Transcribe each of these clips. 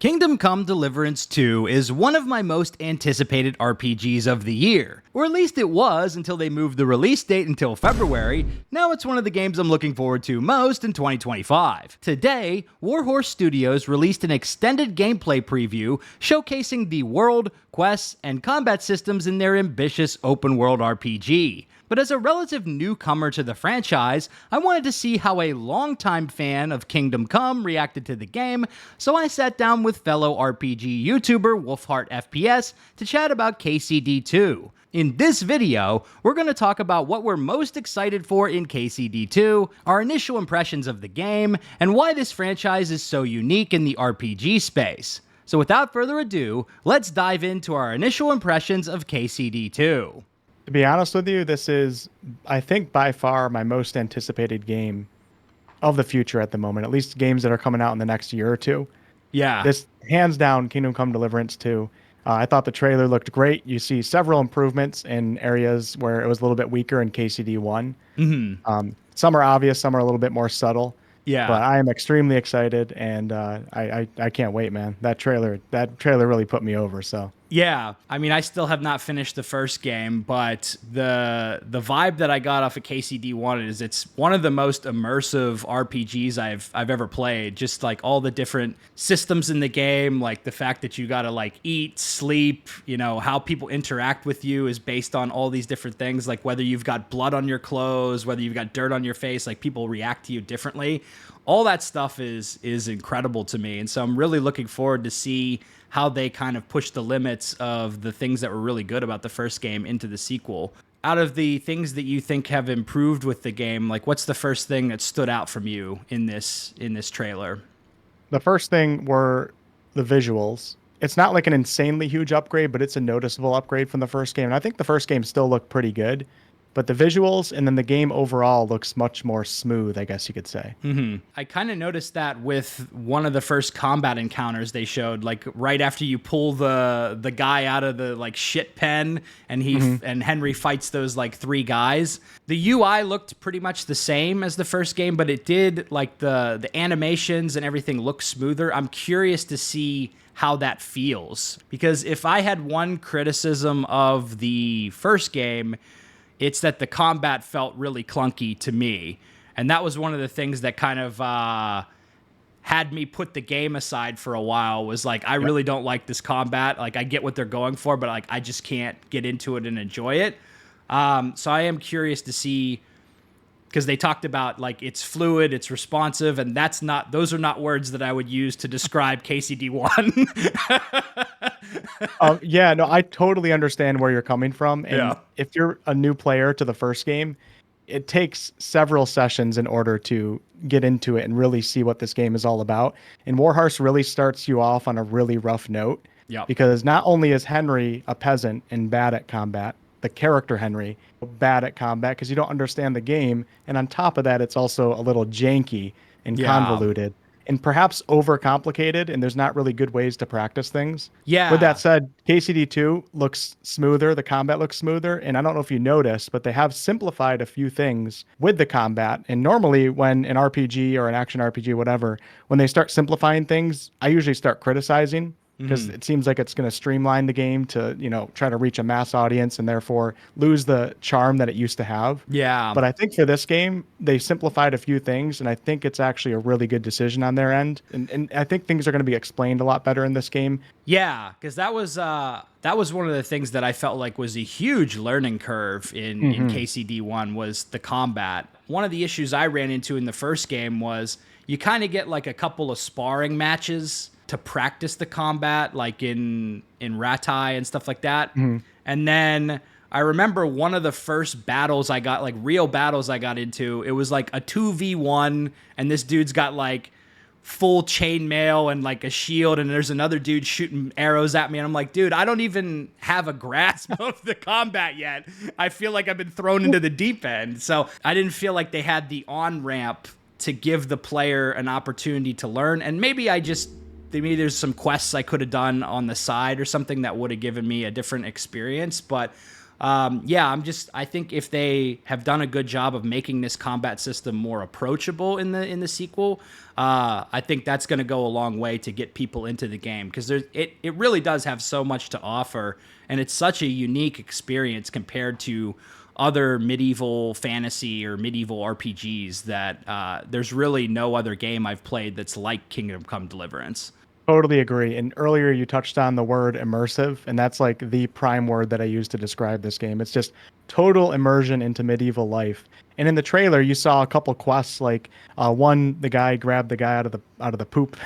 Kingdom Come Deliverance II is one of my most anticipated RPGs of the year. Or at least it was until they moved the release date until February. Now it's one of the games I'm looking forward to most in 2025. Today, Warhorse Studios released an extended gameplay preview showcasing the world, quests, and combat systems in their ambitious open-world RPG. But as a relative newcomer to the franchise, I wanted to see how a longtime fan of Kingdom Come reacted to the game, so I sat down with fellow RPG YouTuber WolfheartFPS to chat about KCD 2. In this video, we're going to talk about what we're most excited for in KCD 2, our initial impressions of the game, and why this franchise is so unique in the RPG space. So without further ado, let's dive into our initial impressions of KCD 2. To be honest with you, this is, I think, by far my most anticipated game of the future at the moment, at least games that are coming out in the next year or two. Yeah. This, hands down, Kingdom Come Deliverance II. I thought the trailer looked great. You see several improvements in areas where it was a little bit weaker in KCD 1. Mm-hmm. Some are obvious, some are a little bit more subtle. Yeah. But I am extremely excited, and I can't wait, man. That trailer really put me over, so. Yeah, I mean, I still have not finished the first game, but the vibe that I got off of KCD1 is it's one of the most immersive RPGs I've ever played. Just like all the different systems in the game, like the fact that you gotta like eat, sleep, you know, how people interact with you is based on all these different things, like whether you've got blood on your clothes, whether you've got dirt on your face, like people react to you differently. All that stuff is incredible to me, and so I'm really looking forward to see how they kind of push the limits of the things that were really good about the first game into the sequel. Out of the things that you think have improved with the game, like what's the first thing that stood out from you in this trailer? The first thing were the visuals. It's not like an insanely huge upgrade, but it's a noticeable upgrade from the first game. And I think the first game still looked pretty good. But the visuals and then the game overall looks much more smooth, I guess you could say. Mm-hmm. I kind of noticed that with one of the first combat encounters they showed, like right after you pull the guy out of the like shit pen and and Henry fights those like three guys. The UI looked pretty much the same as the first game, but it did like the animations and everything look smoother. I'm curious to see how that feels, because if I had one criticism of the first game, it's that the combat felt really clunky to me. And that was one of the things that kind of had me put the game aside for a while, was like, I really don't like this combat. Like, I get what they're going for, but like, I just can't get into it and enjoy it. So I am curious to see, because they talked about like it's fluid, it's responsive, and those are not words that I would use to describe KCD1. Yeah, no, I totally understand where you're coming from. And if you're a new player to the first game, it takes several sessions in order to get into it and really see what this game is all about. And Warhorse really starts you off on a really rough note. Yeah. Because not only is Henry a peasant and bad at combat, the character Henry bad at combat because you don't understand the game, and on top of that, it's also a little janky and convoluted and perhaps overcomplicated, and there's not really good ways to practice things. Yeah. With that said, KCD2 looks smoother, the combat looks smoother, and I don't know if you noticed, but they have simplified a few things with the combat. And normally when an RPG or an action RPG, whatever, when they start simplifying things, I usually start criticizing, because it seems like it's going to streamline the game to, you know, try to reach a mass audience and therefore lose the charm that it used to have. Yeah. But I think for this game, they simplified a few things, and I think it's actually a really good decision on their end. And I think things are going to be explained a lot better in this game. Yeah, because that was one of the things that I felt like was a huge learning curve in KCD1 was the combat. One of the issues I ran into in the first game was you kind of get like a couple of sparring matches to practice the combat, like in Ratai and stuff like that. And then I remember one of the first battles I got, like real battles I got into, it was like a 2v1, and this dude's got like full chainmail and like a shield, and there's another dude shooting arrows at me, and I'm like, dude, I don't even have a grasp of the combat yet. I feel like I've been thrown into the deep end. So I didn't feel like they had the on-ramp to give the player an opportunity to learn, and maybe there's some quests I could have done on the side or something that would have given me a different experience. But Yeah, I think if they have done a good job of making this combat system more approachable in the sequel, I think that's going to go a long way to get people into the game, because it really does have so much to offer, and it's such a unique experience compared to other medieval fantasy or medieval RPGs that there's really no other game I've played that's like Kingdom Come Deliverance. Totally agree. And earlier you touched on the word immersive, and that's like the prime word that I use to describe this game. It's just total immersion into medieval life. And in the trailer, you saw a couple quests, like one, the guy grabbed the guy out of the poop.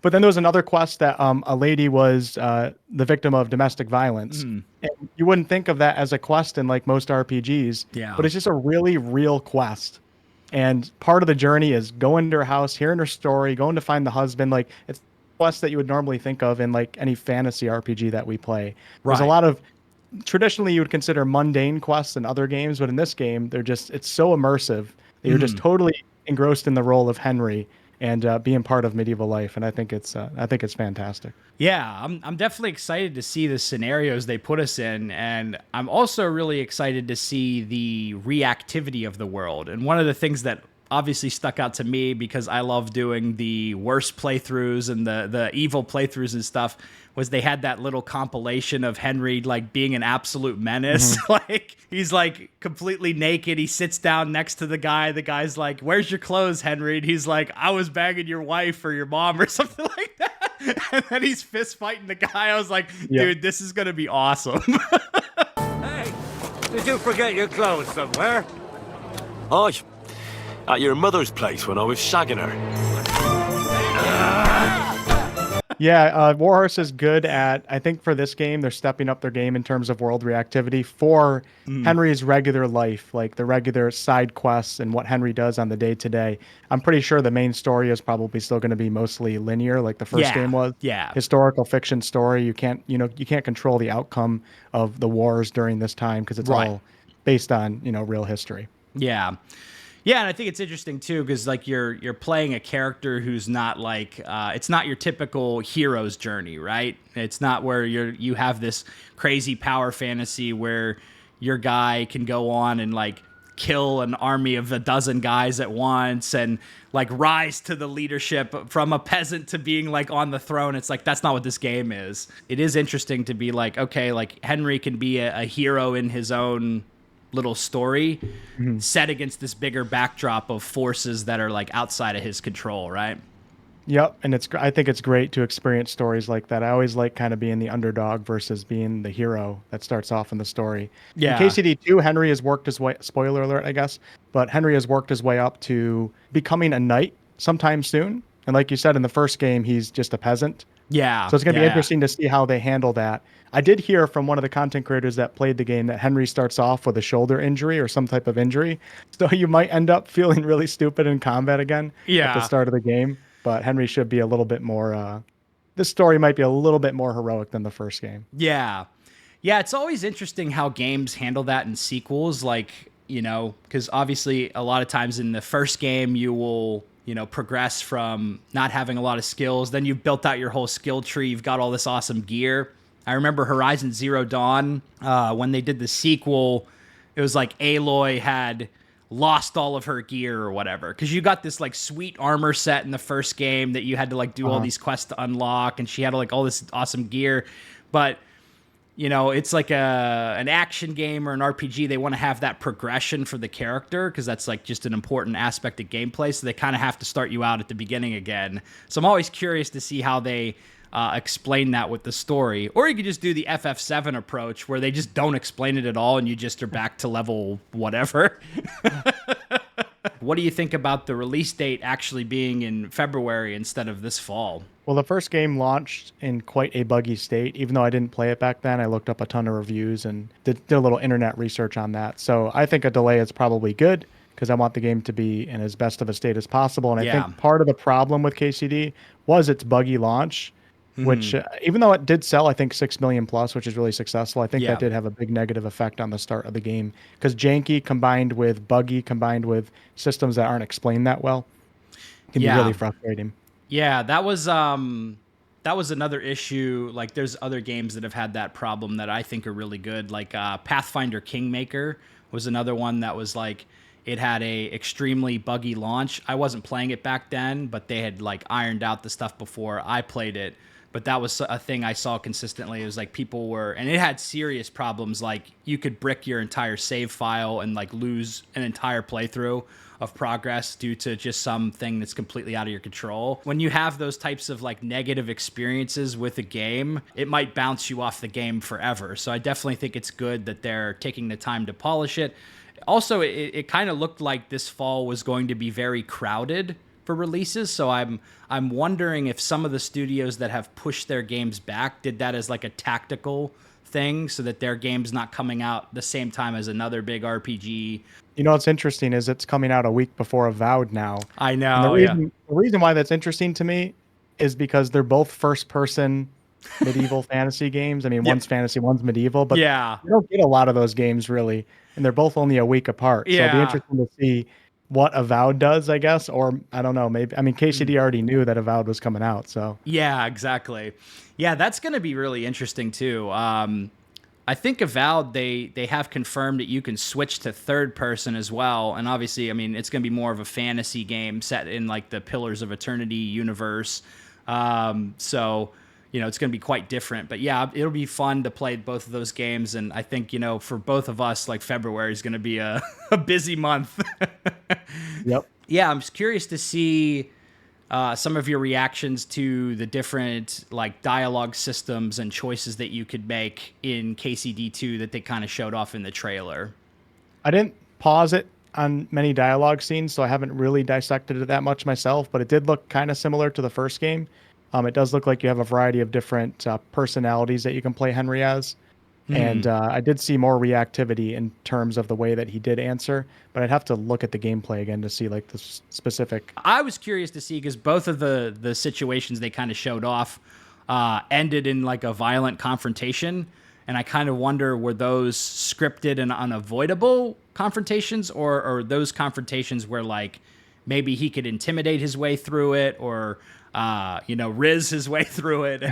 But then there was another quest that a lady was the victim of domestic violence. And you wouldn't think of that as a quest in like most RPGs, Yeah. but it's just a really real quest. And part of the journey is going to her house, hearing her story, going to find the husband. Like, it's quests that you would normally think of in like any fantasy RPG that we play. There's a Right. lot of traditionally you would consider mundane quests in other games, but in this game, it's so immersive that you're just totally engrossed in the role of Henry and being part of medieval life. And I think it's fantastic. Yeah, I'm definitely excited to see the scenarios they put us in, and I'm also really excited to see the reactivity of the world. And one of the things that obviously stuck out to me, because I love doing the worst playthroughs and the evil playthroughs and stuff, was they had that little compilation of Henry like being an absolute menace. Like, he's like completely naked. He sits down next to the guy. The guy's like, "Where's your clothes, Henry?" And he's like, "I was banging your wife or your mom," or something like that. And then he's fist fighting the guy. I was like, dude, this is gonna be awesome. Hey, did you forget your clothes somewhere? Oh, at your mother's place when I was shagging her. Yeah, Warhorse is good at, I think for this game, they're stepping up their game in terms of world reactivity for Henry's regular life, like the regular side quests and what Henry does on the day-to-day. I'm pretty sure the main story is probably still going to be mostly linear, like the first game was. Yeah. Historical fiction story. You can't control the outcome of the wars during this time because it's all based on, real history. Yeah. Yeah, and I think it's interesting too, because like you're playing a character who's not like it's not your typical hero's journey, right? It's not where you have this crazy power fantasy where your guy can go on and like kill an army of a dozen guys at once and like rise to the leadership from a peasant to being like on the throne. It's like, that's not what this game is. It is interesting to be like, okay, like Henry can be a hero in his own little story set against this bigger backdrop of forces that are like outside of his control, right? Yep, and I think it's great to experience stories like that. I always like kind of being the underdog versus being the hero that starts off in the story. Yeah. In KCD2, Henry has worked his way, spoiler alert, I guess, but Henry has worked his way up to becoming a knight sometime soon. And like you said, in the first game, he's just a peasant. Yeah. So it's going to be interesting to see how they handle that. I did hear from one of the content creators that played the game that Henry starts off with a shoulder injury or some type of injury. So you might end up feeling really stupid in combat again at the start of the game. But Henry should be a little bit more, this story might be a little bit more heroic than the first game. Yeah. Yeah, it's always interesting how games handle that in sequels. Like, because obviously a lot of times in the first game you will progress from not having a lot of skills. Then you've built out your whole skill tree. You've got all this awesome gear. I remember Horizon Zero Dawn, when they did the sequel, it was like Aloy had lost all of her gear or whatever. Because you got this like sweet armor set in the first game that you had to like do all these quests to unlock. And she had like all this awesome gear. But it's like an action game or an RPG. They want to have that progression for the character because that's like just an important aspect of gameplay. So they kind of have to start you out at the beginning again. So I'm always curious to see how they explain that with the story. Or you could just do the FF7 approach where they just don't explain it at all and you just are back to level whatever. What do you think about the release date actually being in February instead of this fall? Well, the first game launched in quite a buggy state. Even though I didn't play it back then, I looked up a ton of reviews and did a little internet research on that. So I think a delay is probably good because I want the game to be in as best of a state as possible. And I think part of the problem with KCD was its buggy launch, which even though it did sell, I think 6 million plus, which is really successful, I think that did have a big negative effect on the start of the game because janky combined with buggy combined with systems that aren't explained that well can be really frustrating. Yeah, that was That was another issue. Like, there's other games that have had that problem that I think are really good. Like Pathfinder Kingmaker was another one that was like, it had a extremely buggy launch. I wasn't playing it back then, but they had like ironed out the stuff before I played it. But that was a thing I saw consistently. It was like people were, and it had serious problems. Like you could brick your entire save file and like lose an entire playthrough of progress due to just something that's completely out of your control. When you have those types of like negative experiences with a game, it might bounce you off the game forever. So I definitely think it's good that they're taking the time to polish it. Also, it kind of looked like this fall was going to be very crowded for releases, so I'm wondering if some of the studios that have pushed their games back did that as like a tactical thing so that their game's not coming out the same time as another big RPG. You know what's interesting is it's coming out a week before Avowed now. I know, And the reason why that's interesting to me is because they're both first-person medieval fantasy games. I mean, one's fantasy, one's medieval, but you don't get a lot of those games really, and they're both only a week apart. So it'll be interesting to see what Avowed does, I guess, or I don't know, maybe. I mean, KCD already knew that Avowed was coming out, so. Yeah, exactly. Yeah, that's going to be really interesting too. I think Avowed, they have confirmed that you can switch to third person as well. And obviously, I mean, it's going to be more of a fantasy game set in like the Pillars of Eternity universe. So, you know, it's going to be quite different. But yeah, it'll be fun to play both of those games. And I think, you know, for both of us, like February is going to be a busy month. Yep. Yeah, I'm just curious to see some of your reactions to the different like dialogue systems and choices that you could make in KCD2 that they kind of showed off in the trailer. I didn't pause it on many dialogue scenes, so I haven't really dissected it that much myself, but it did look kind of similar to the first game. It does look like you have a variety of different personalities that you can play Henry as. And I did see more reactivity in terms of the way that he did answer, but I'd have to look at the gameplay again to see like the specific. I was curious to see because both of the situations they kind of showed off ended in like a violent confrontation. And I kind of wonder, were those scripted and unavoidable confrontations, or those confrontations where like maybe he could intimidate his way through it, or you know, riz his way through it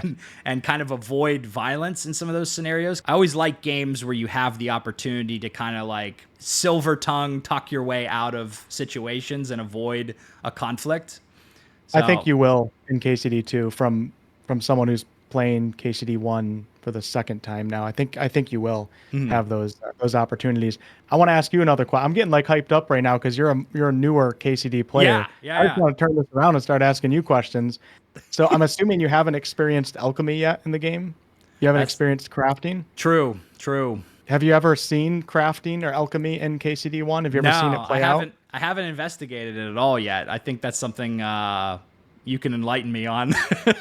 and kind of avoid violence in some of those scenarios. I always like games where you have the opportunity to kind of like silver tongue tuck your way out of situations and avoid a conflict. So, I think you will in KCD2 from someone who's playing KCD1 for the second time now. I think you will have those opportunities. I want to ask you another question. I'm getting like hyped up right now because you're a newer KCD player. I just want to turn this around and start asking you questions. So I'm assuming you haven't experienced alchemy yet in the game. You haven't experienced crafting. True. Have you ever seen crafting or alchemy in KCD1? Have you ever seen it play out? I haven't investigated it at all yet. I think that's something you can enlighten me on.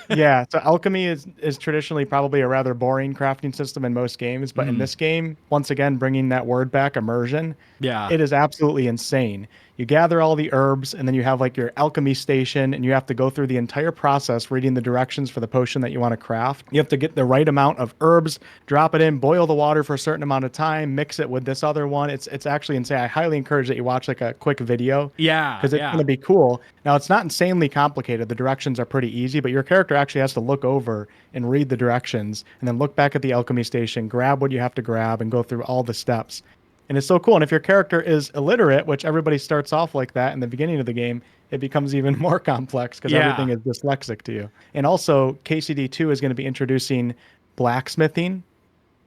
Yeah, so alchemy is traditionally probably a rather boring crafting system in most games, but in this game, once again, bringing that word back, immersion, it is absolutely insane. You gather all the herbs, and then you have like your alchemy station, and you have to go through the entire process reading the directions for the potion that you want to craft. You have to get the right amount of herbs, drop it in, boil the water for a certain amount of time, mix it with this other one. It's actually insane. I highly encourage that you watch like a quick video. Yeah. Because it's going to be cool. Now, it's not insanely complicated. The directions are pretty easy, but your character actually has to look over and read the directions, and then look back at the alchemy station, grab what you have to grab, and go through all the steps. And it's so cool. And if your character is illiterate, which everybody starts off like that in the beginning of the game, it becomes even more complex because everything is dyslexic to you. And also, KCD2 is going to be introducing blacksmithing.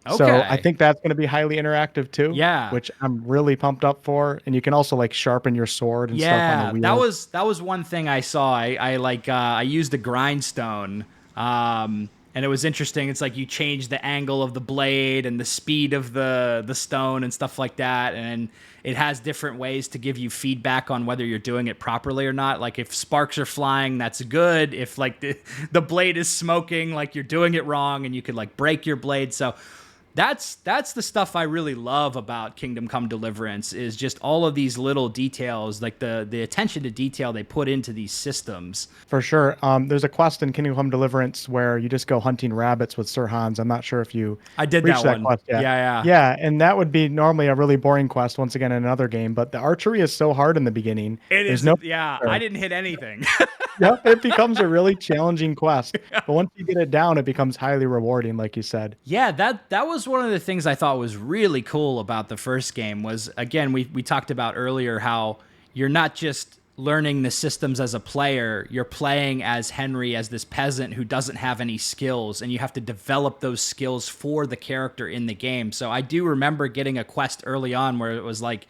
Okay. So I think that's going to be highly interactive too. Yeah. Which I'm really pumped up for. And you can also like sharpen your sword and stuff on the wheel. That was one thing I saw. I used a grindstone. And it was interesting. It's like you change the angle of the blade and the speed of the stone and stuff like that. And it has different ways to give you feedback on whether you're doing it properly or not. Like if sparks are flying, that's good. If like the blade is smoking, like you're doing it wrong, and you could like break your blade. So that's the stuff I really love about Kingdom Come Deliverance, is just all of these little details, like the attention to detail they put into these systems. For sure. There's a quest in Kingdom Come Deliverance where you just go hunting rabbits with Sir Hans. I'm not sure if you did that one. Quest yet. Yeah, and that would be normally a really boring quest once again in another game, but the archery is so hard in the beginning. I didn't hit anything. Yep, it becomes a really challenging quest. But once you get it down, it becomes highly rewarding, like you said. Yeah, that was one of the things I thought was really cool about the first game was, again, we talked about earlier how you're not just learning the systems as a player, you're playing as Henry, as this peasant who doesn't have any skills, and you have to develop those skills for the character in the game. So I do remember getting a quest early on where it was like,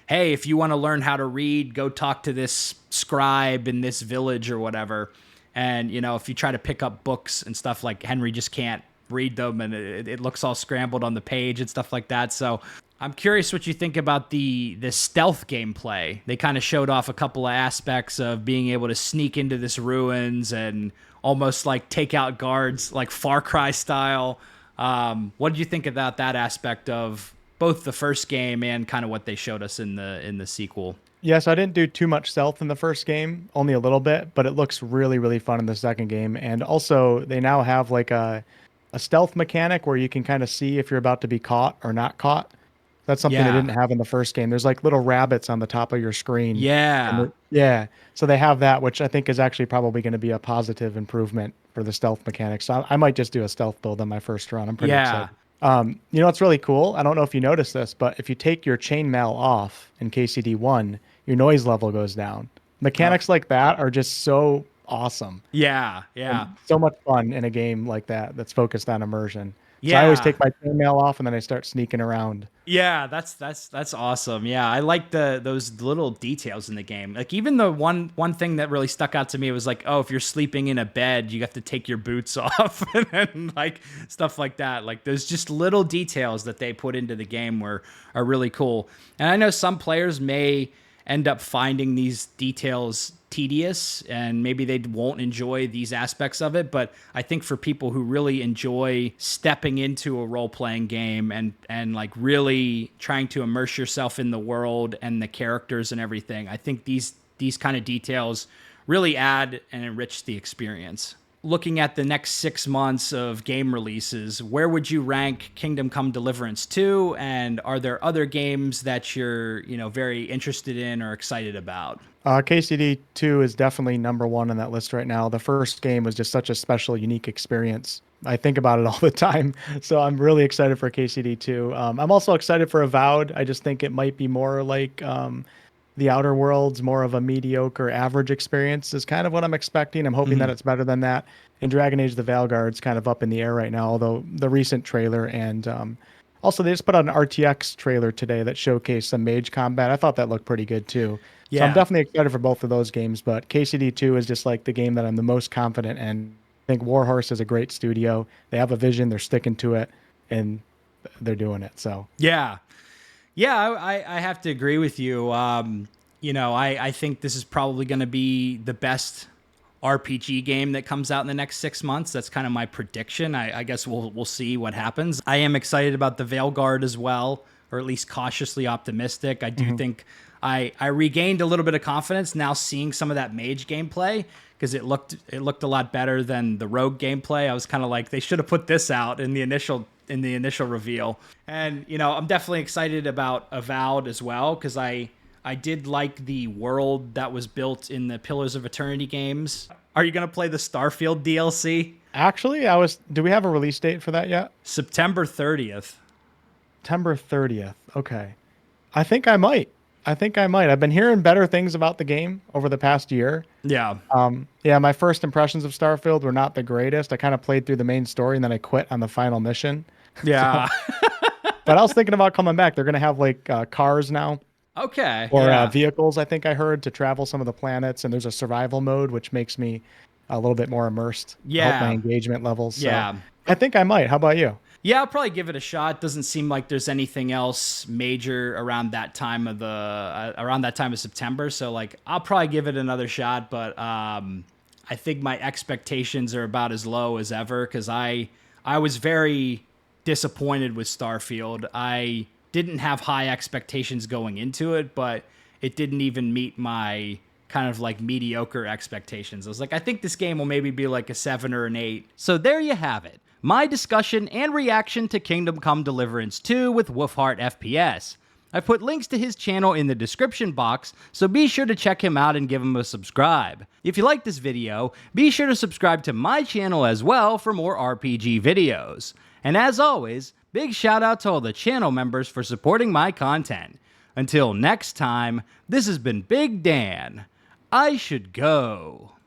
hey, if you want to learn how to read, go talk to this scribe in this village or whatever. And, you know, if you try to pick up books and stuff, like Henry just can't read them, and it looks all scrambled on the page and stuff like that. So I'm curious what you think about the stealth gameplay. They kind of showed off a couple of aspects of being able to sneak into this ruins and almost like take out guards, like Far Cry style. What did you think about that aspect of both the first game and kind of what they showed us in the sequel? Yes, I didn't do too much stealth in the first game, only a little bit, but it looks really, really fun in the second game. And also, they now have like a stealth mechanic where you can kind of see if you're about to be caught or not caught. That's something they didn't have in the first game. There's like little rabbits on the top of your screen. Yeah. Yeah. So they have that, which I think is actually probably going to be a positive improvement for the stealth mechanics. So I might just do a stealth build on my first run. I'm pretty excited. You know what's really cool? I don't know if you noticed this, but if you take your chainmail off in KCD1, your noise level goes down. Mechanics like that are just so awesome. Yeah. And so much fun in a game like that that's focused on immersion. So Yeah. I always take my chainmail off and then I start sneaking around. Yeah, that's awesome. Yeah, I like those little details in the game. Like even the one thing that really stuck out to me was like, oh, if you're sleeping in a bed, you have to take your boots off and like stuff like that. Like there's just little details that they put into the game are really cool. And I know some players may end up finding these details tedious and maybe they won't enjoy these aspects of it, but I think for people who really enjoy stepping into a role-playing game and like really trying to immerse yourself in the world and the characters and everything, I think these kind of details really add and enrich the experience. Looking at the next 6 months of game releases, where would you rank Kingdom Come Deliverance II? And are there other games that you're, very interested in or excited about? KCD 2 is definitely number one on that list right now. The first game was just such a special, unique experience. I think about it all the time. So I'm really excited for KCD 2. I'm also excited for Avowed. I just think it might be more like The Outer Worlds, more of a mediocre average experience is kind of what I'm expecting. I'm hoping that it's better than that. And Dragon Age the Veilguard's kind of up in the air right now, although the recent trailer and also they just put out an RTX trailer today that showcased some mage combat. I thought that looked pretty good too. Yeah. So I'm definitely excited for both of those games, but KCD 2 is just like the game that I'm the most confident in. I think Warhorse is a great studio. They have a vision, they're sticking to it, and they're doing it. So yeah, I have to agree with you. I think this is probably going to be the best RPG game that comes out in the next 6 months. That's kind of my prediction. I guess we'll see what happens. I am excited about the Veilguard as well, or at least cautiously optimistic. I do think I regained a little bit of confidence now seeing some of that mage gameplay, because it looked a lot better than the rogue gameplay. I was kind of like, they should have put this out in the initial reveal. And I'm definitely excited about Avowed as well, because I did like the world that was built in the Pillars of Eternity games. Are you going to play the Starfield DLC? Actually, do we have a release date for that yet? September 30th. September 30th. Okay. I think I might. I've been hearing better things about the game over the past year. Yeah. My first impressions of Starfield were not the greatest. I kind of played through the main story and then I quit on the final mission. Yeah. But I was thinking about coming back. They're going to have like cars now. Okay. Or vehicles, I think I heard, to travel some of the planets. And there's a survival mode, which makes me a little bit more immersed. Yeah. Help my engagement levels. So yeah. I think I might. How about you? Yeah, I'll probably give it a shot. Doesn't seem like there's anything else major around that time of September. So like, I'll probably give it another shot. But I think my expectations are about as low as ever, because I was very disappointed with Starfield. I didn't have high expectations going into it, but it didn't even meet my kind of like mediocre expectations. I was like, I think this game will maybe be like a 7 or an 8. So there you have it. My discussion and reaction to Kingdom Come Deliverance II with WolfheartFPS. I've put links to his channel in the description box, so be sure to check him out and give him a subscribe. If you like this video, be sure to subscribe to my channel as well for more RPG videos. And as always, big shout out to all the channel members for supporting my content. Until next time, this has been Big Dan. I should go.